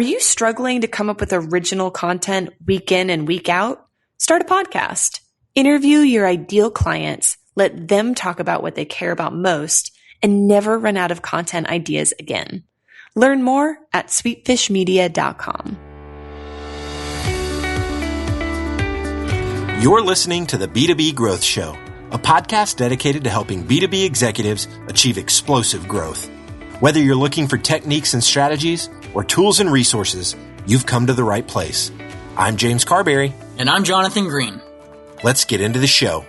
Are you struggling to come up with original content week in and week out? Start a podcast. Interview your ideal clients, let them talk about what they care about most, and never run out of content ideas again. Learn more at sweetfishmedia.com. You're listening to the B2B Growth Show, a podcast dedicated to helping B2B executives achieve explosive growth. Whether you're looking for techniques and strategies or tools and resources, you've come to the right place. I'm James Carberry. And I'm Jonathan Green. Let's get into the show.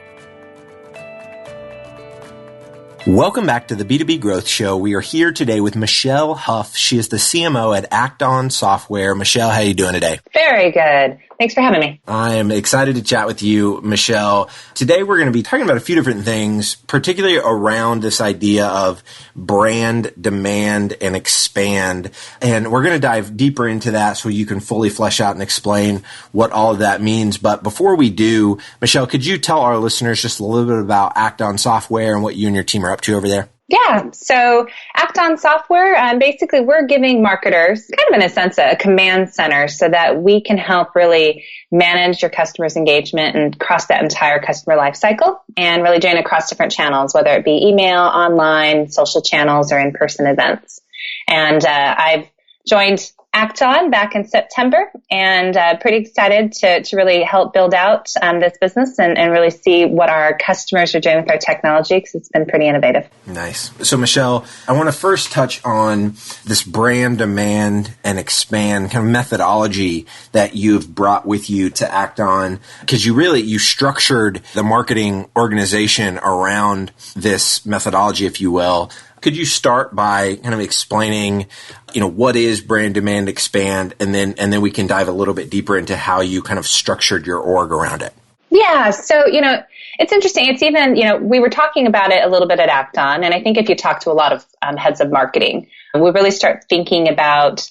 Welcome back to the B2B Growth Show. We are here today with Michelle Huff. She is the CMO at Act-On Software. Michelle, how are you doing today? Very good. Thanks for having me. I am excited to chat with you, Michelle. Today we're going to be talking about a few different things, particularly around this idea of brand, demand, and expand. And we're going to dive deeper into that so you can fully flesh out and explain what all of that means. But before we do, Michelle, could you tell our listeners just a little bit about Act-On Software and what you and your team are up to over there? Yeah. So Act-On Software, basically we're giving marketers kind of in a sense a command center so that we can help really manage your customers' engagement and across that entire customer life cycle and really doing it across different channels, whether it be email, online, social channels, or in-person events. And I've joined Act-On back in September and pretty excited to really help build out this business and really see what our customers are doing with our technology because it's been pretty innovative. Nice. So Michelle, I want to first touch on this brand, demand, and expand kind of methodology that you've brought with you to Act-On because you structured the marketing organization around this methodology, if you will. Could you start by kind of explaining, what is brand, demand, expand, and then we can dive a little bit deeper into how you kind of structured your org around it? Yeah. So, it's interesting. It's even, we were talking about it a little bit at Act-On, and I think if you talk to a lot of heads of marketing, we really start thinking about,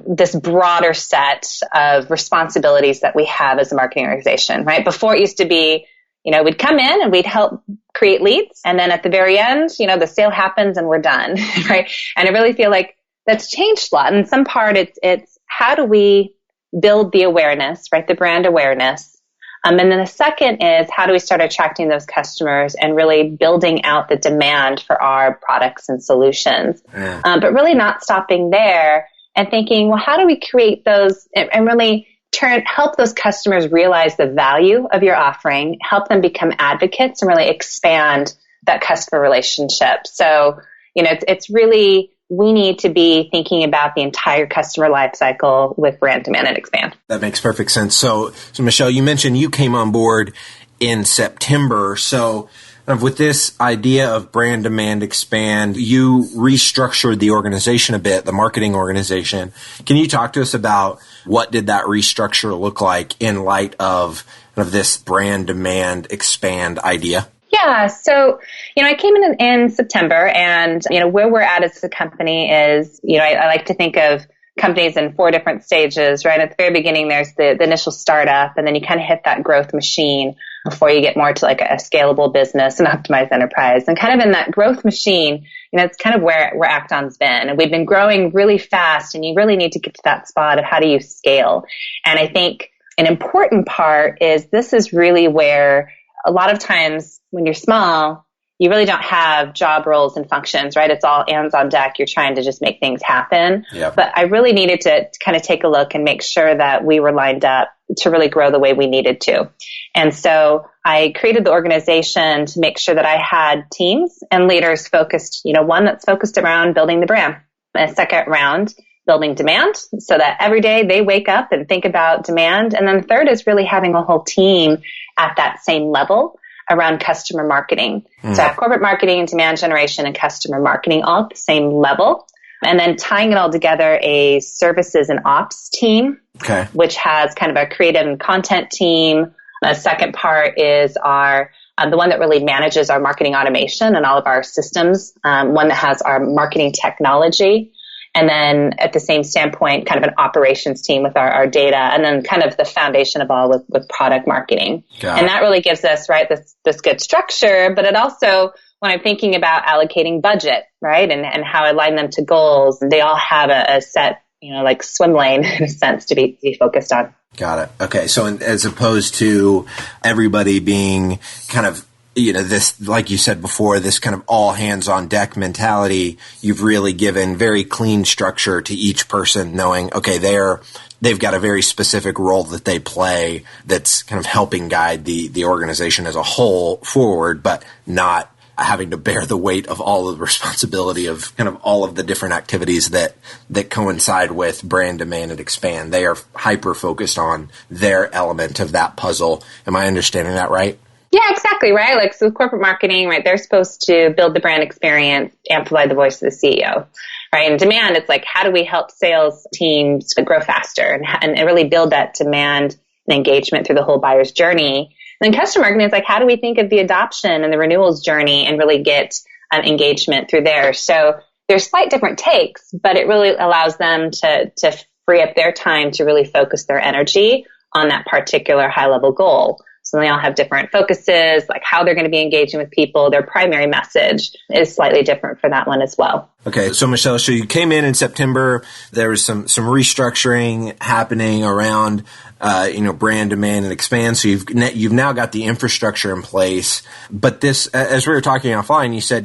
this broader set of responsibilities that we have as a marketing organization, right? Before it used to be, we'd come in and we'd help create leads. And then at the very end, the sale happens and we're done, right? And I really feel like that's changed a lot. And in some part, it's how do we build the awareness, right? The brand awareness. And then the second is how do we start attracting those customers and really building out the demand for our products and solutions. But really not stopping there and thinking, well, how do we create those and really help those customers realize the value of your offering, help them become advocates and really expand that customer relationship. So, it's really, we need to be thinking about the entire customer life cycle with brand, demand, and expand. That makes perfect sense. So Michelle, you mentioned you came on board in September. So with this idea of brand, demand, expand, you restructured the organization a bit, the marketing organization. Can you talk to us about what did that restructure look like in light of this brand, demand, expand idea? Yeah. So, I came in September and, where we're at as a company is, I like to think of companies in 4 different stages, right? At the very beginning, there's the initial startup, and then you kind of hit that growth machine before you get more to like a scalable business and optimized enterprise. And kind of in that growth machine, it's kind of where Act-On's been. And we've been growing really fast, and you really need to get to that spot of how do you scale. And I think an important part is this is really where a lot of times when you're small, you really don't have job roles and functions, right? It's all hands on deck. You're trying to just make things happen. Yep. But I really needed to kind of take a look and make sure that we were lined up to really grow the way we needed to. And so I created the organization to make sure that I had teams and leaders focused, one that's focused around building the brand, a second round, building demand so that every day they wake up and think about demand. And then the third is really having a whole team at that same level around customer marketing. So I have corporate marketing, demand generation, and customer marketing all at the same level. And then tying it all together, a services and ops team, which has kind of a creative and content team. The second part is our the one that really manages our marketing automation and all of our systems, one that has our marketing technology. And then at the same standpoint, kind of an operations team with our data, and then kind of the foundation of all with product marketing. And that really gives us, right, this good structure, but it also, when I'm thinking about allocating budget, right, and how I align them to goals, they all have a set like swim lane in a sense to be focused on. Got it. Okay. So as opposed to everybody being kind of, this, like you said before, this kind of all hands on deck mentality, you've really given very clean structure to each person knowing, okay, they've got a very specific role that they play that's kind of helping guide the organization as a whole forward, but not having to bear the weight of all of the responsibility of kind of all of the different activities that coincide with brand demand and expand. They are hyper focused on their element of that puzzle. Am I understanding that right? Yeah, exactly, right? Like, so corporate marketing, right, they're supposed to build the brand experience, amplify the voice of the CEO, right? And demand, it's like, how do we help sales teams grow faster and really build that demand and engagement through the whole buyer's journey? And then customer marketing is like, how do we think of the adoption and the renewals journey and really get engagement through there? So there's slight different takes, but it really allows them to free up their time to really focus their energy on that particular high-level goal. So they all have different focuses, like how they're going to be engaging with people. Their primary message is slightly different for that one as well. Okay. So Michelle, so you came in September. There was some restructuring happening around, brand demand and expand. So you've now got the infrastructure in place. But this, as we were talking offline, you said,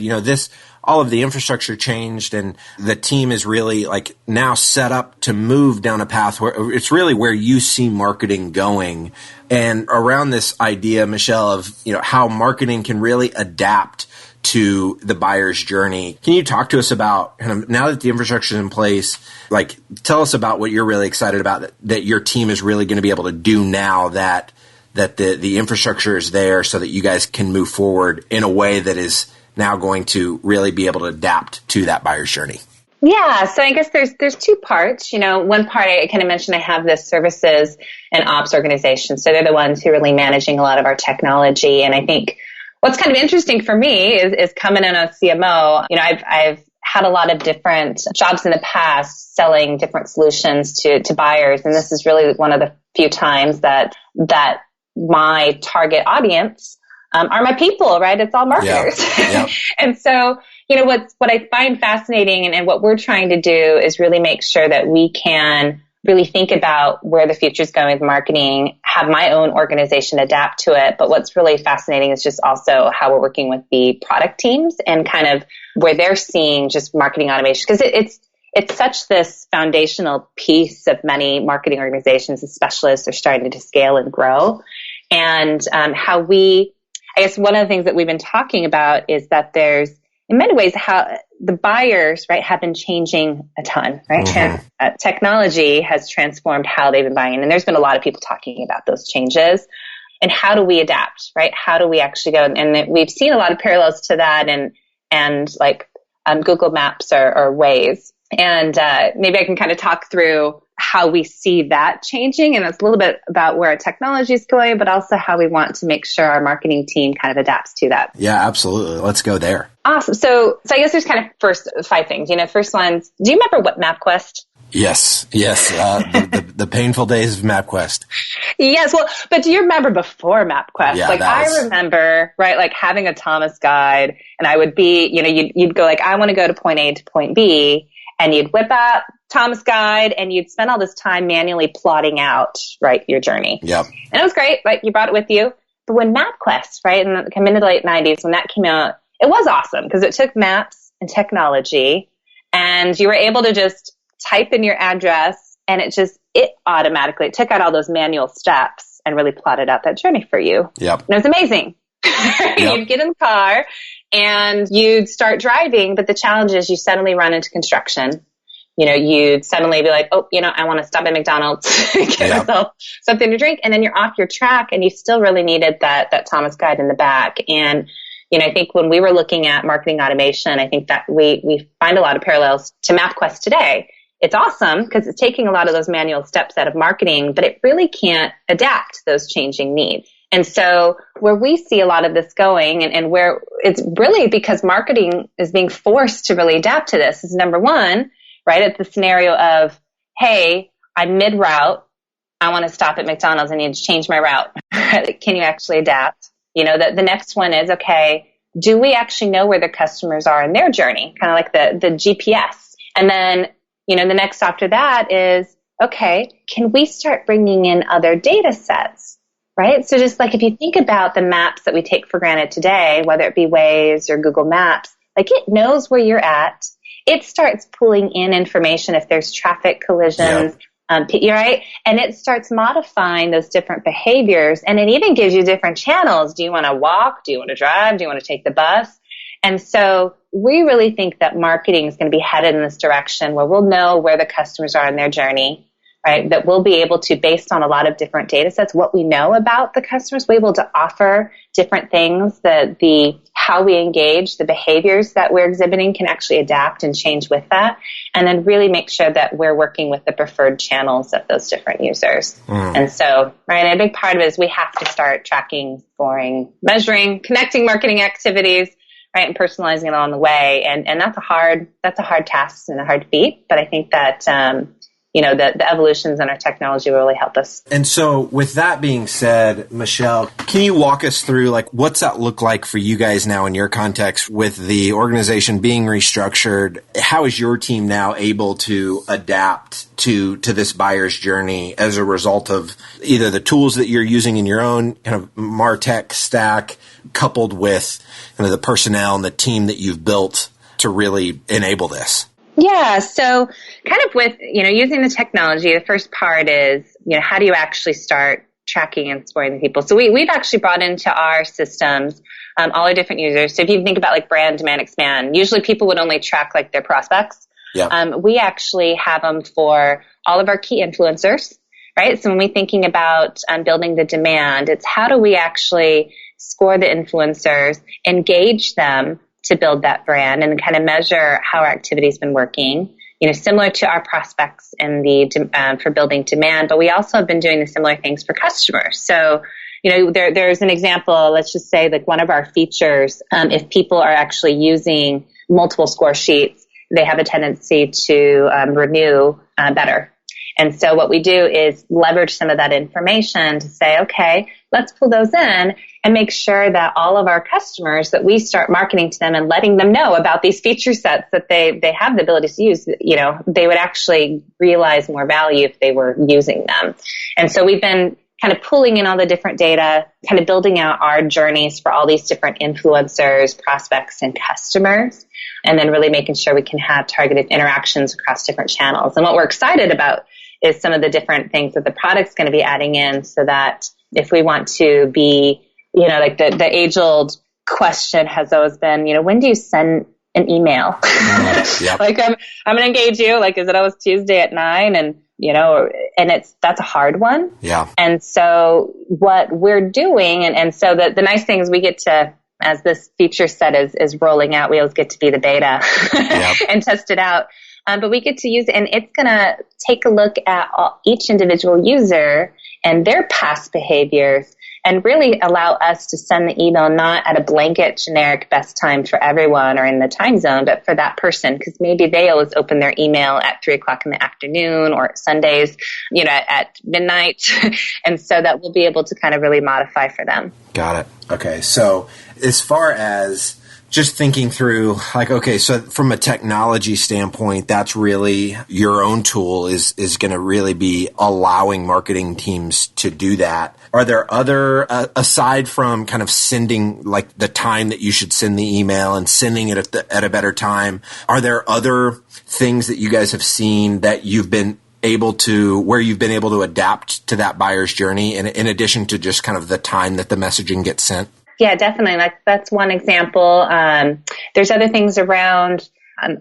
all of the infrastructure changed and the team is really like now set up to move down a path where it's really where you see marketing going. And around this idea, Michelle, of, how marketing can really adapt to the buyer's journey. Can you talk to us about kind of now that the infrastructure is in place, like tell us about what you're really excited about that your team is really going to be able to do now that the infrastructure is there so that you guys can move forward in a way that is now going to really be able to adapt to that buyer's journey? Yeah, so I guess there's two parts. One part I kind of mentioned, I have this services and ops organization. So they're the ones who are really managing a lot of our technology. And I think what's kind of interesting for me is coming in as CMO. I've had a lot of different jobs in the past selling different solutions to buyers. And this is really one of the few times that my target audience are my people, right? It's all marketers. Yeah. And so, what I find fascinating and what we're trying to do is really make sure that we can really think about where the future is going with marketing, have my own organization adapt to it. But what's really fascinating is just also how we're working with the product teams and kind of where they're seeing just marketing automation. Because it's such this foundational piece of many marketing organizations and specialists are starting to scale and grow. And I guess one of the things that we've been talking about is that there's, in many ways, how the buyers, right, have been changing a ton, right? Mm-hmm. Technology has transformed how they've been buying. And there's been a lot of people talking about those changes. And how do we adapt, right? How do we actually go? And we've seen a lot of parallels to that and like Google Maps or Waze. And maybe I can kind of talk through how we see that changing. And it's a little bit about where our technology is going, but also how we want to make sure our marketing team kind of adapts to that. Yeah, absolutely. Let's go there. Awesome. So I guess there's kind of first 5 things. First one's, do you remember what MapQuest? Yes. The painful days of MapQuest. Yes. Well, but do you remember before MapQuest? Yeah, I remember, right, like having a Thomas guide and I would be, you'd go like, I want to go to point A to point B. And you'd whip out Thomas Guide and you'd spend all this time manually plotting out, right, your journey. Yep. And it was great, right? You brought it with you. But when MapQuest, right, in the late 90s, when that came out, it was awesome because it took maps and technology and you were able to just type in your address and it automatically took out all those manual steps and really plotted out that journey for you. Yep. And it was amazing. Yep. You'd get in the car and you'd start driving, but the challenge is you suddenly run into construction. You'd suddenly be like, I want to stop at McDonald's, get myself something to drink. And then you're off your track and you still really needed that Thomas guide in the back. And, I think when we were looking at marketing automation, I think that we find a lot of parallels to MapQuest today. It's awesome because it's taking a lot of those manual steps out of marketing, but it really can't adapt to those changing needs. And so where we see a lot of this going and where it's really because marketing is being forced to really adapt to this is number one, right? It's the scenario of, hey, I'm mid-route. I want to stop at McDonald's. I need to change my route. Can you actually adapt? The next one is, okay, do we actually know where the customers are in their journey? Kind of like the GPS. And then, the next after that is, okay, can we start bringing in other data sets, right? So just like if you think about the maps that we take for granted today, whether it be Waze or Google Maps, like it knows where you're at. It starts pulling in information if there's traffic collisions, right? And it starts modifying those different behaviors. And it even gives you different channels. Do you want to walk? Do you want to drive? Do you want to take the bus? And so we really think that marketing is going to be headed in this direction where we'll know where the customers are in their journey, right? That we'll be able to, based on a lot of different data sets, what we know about the customers, we're able to offer different things that how we engage, the behaviors that we're exhibiting can actually adapt and change with that. And then really make sure that we're working with the preferred channels of those different users. And so, right, a big part of it is we have to start tracking, scoring, measuring, connecting marketing activities, right, and personalizing it along the way. And that's a hard task and a hard feat. But I think that, the evolutions in our technology will really help us. And so with that being said, Michelle, can you walk us through, like, what's that look like for you guys now in your context with the organization being restructured? How is your team now able to adapt to this buyer's journey as a result of either the tools that you're using in your own kind of MarTech stack coupled with kind of the personnel and the team that you've built to really enable this? Yeah. So kind of with, using the technology, the first part is, how do you actually start tracking and scoring the people? So we've actually brought into our systems, all our different users. So if you think about like brand, demand, expand, usually people would only track like their prospects. Yeah. We actually have them for all of our key influencers, right? So when we're thinking about building the demand, it's how do we actually score the influencers, engage them to build that brand and kind of measure how our activity's been working, similar to our prospects in for building demand, but we also have been doing the similar things for customers. So, there's an example, let's just say like one of our features, if people are actually using multiple score sheets, they have a tendency to renew better. And so what we do is leverage some of that information to say, okay, let's pull those in and make sure that all of our customers that we start marketing to them and letting them know about these feature sets that they have the ability to use, they would actually realize more value if they were using them. And so we've been kind of pulling in all the different data, kind of building out our journeys for all these different influencers, prospects, and customers, and then really making sure we can have targeted interactions across different channels. And what we're excited about is some of the different things that the product's going to be adding in so that if we want to be, like the age-old question has always been, when do you send an email? Yep. Like, I'm going to engage you. Like, is it always Tuesday at 9? And, and that's a hard one. Yeah. And so what we're doing, and so the nice thing is we get to, as this feature set is rolling out, we always get to be the beta and test it out. But we get to use it, and it's going to take a look at each individual user and their past behaviors and really allow us to send the email not at a blanket generic best time for everyone or in the time zone, but for that person, because maybe they always open their email at 3:00 in the afternoon or Sundays, at midnight. And so that we'll be able to kind of really modify for them. Got it. Okay. So as far as just thinking through, like, okay, so from a technology standpoint, that's really your own tool is going to really be allowing marketing teams to do that. Are there other, aside from kind of sending, like the time that you should send the email and sending it at a better time, are there other things that you guys have seen that you've been able to adapt to that buyer's journey in addition to just kind of the time that the messaging gets sent? Yeah, definitely. That's one example. There's other things around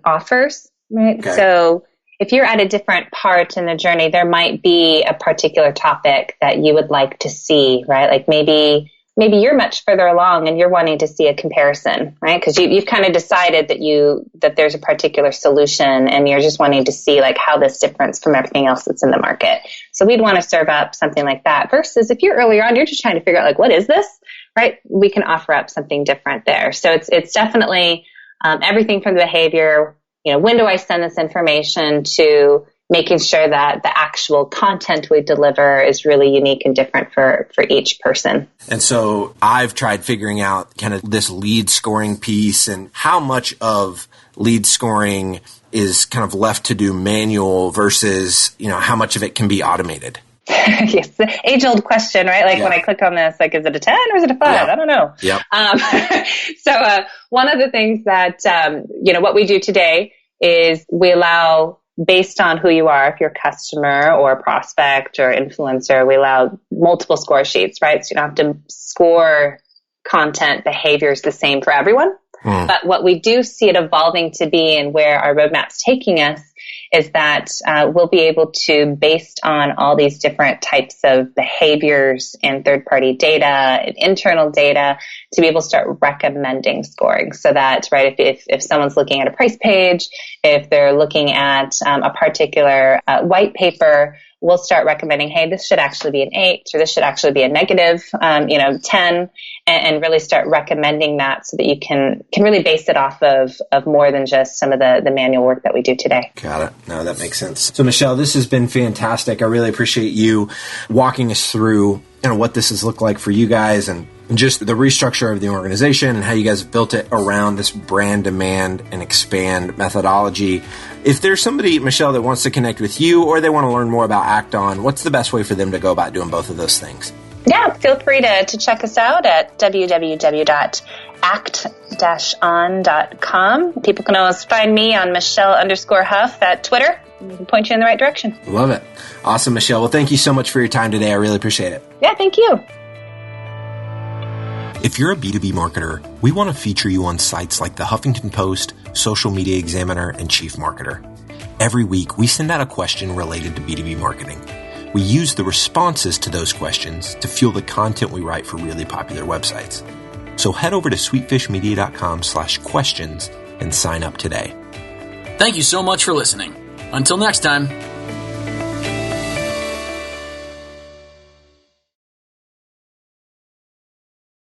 offers, right? Okay. So if you're at a different part in the journey, there might be a particular topic that you would like to see, right? Like maybe you're much further along and you're wanting to see a comparison, right? Because you've kind of decided that there's a particular solution and you're just wanting to see like how this differs from everything else that's in the market. So we'd want to serve up something like that versus if you're earlier on, you're just trying to figure out like, what is this? Right? We can offer up something different there. So it's definitely everything from the behavior, when do I send this information, to making sure that the actual content we deliver is really unique and different for each person. And so I've tried figuring out kind of this lead scoring piece and how much of lead scoring is kind of left to do manual versus, how much of it can be automated? Yes, the age-old question, right? Like when I click on this, like, is it a 10 or is it a 5? I don't know. Yep. So one of the things that, what we do today is we allow, based on who you are, if you're a customer or a prospect or influencer, we allow multiple score sheets, right? So you don't have to score content behaviors the same for everyone. But what we do see it evolving to be, and where our roadmap's taking us, is that we'll be able to, based on all these different types of behaviors and third-party data and internal data, to be able to start recommending scoring. So that, right, if someone's looking at a price page, if they're looking at a particular white paper, we'll start recommending, hey, this should actually be an 8, or this should actually be a negative, 10, and really start recommending that, so that you can really base it off of more than just some of the manual work that we do today. Got it. No, that makes sense. So Michelle, this has been fantastic. I really appreciate you walking us through what this has looked like for you guys, and just the restructure of the organization and how you guys have built it around this brand demand and expand methodology. If there's somebody, Michelle, that wants to connect with you, or they want to learn more about Act On, what's the best way for them to go about doing both of those things? Yeah, feel free to check us out at www.act-on.com. People can always find me on Michelle_Huff at Twitter. We can point you in the right direction. Love it. Awesome, Michelle. Well, thank you so much for your time today. I really appreciate it. Yeah, thank you. If you're a B2B marketer, we want to feature you on sites like the Huffington Post, Social Media Examiner, and Chief Marketer. Every week, we send out a question related to B2B marketing. We use the responses to those questions to fuel the content we write for really popular websites. So head over to sweetfishmedia.com/questions and sign up today. Thank you so much for listening. Until next time.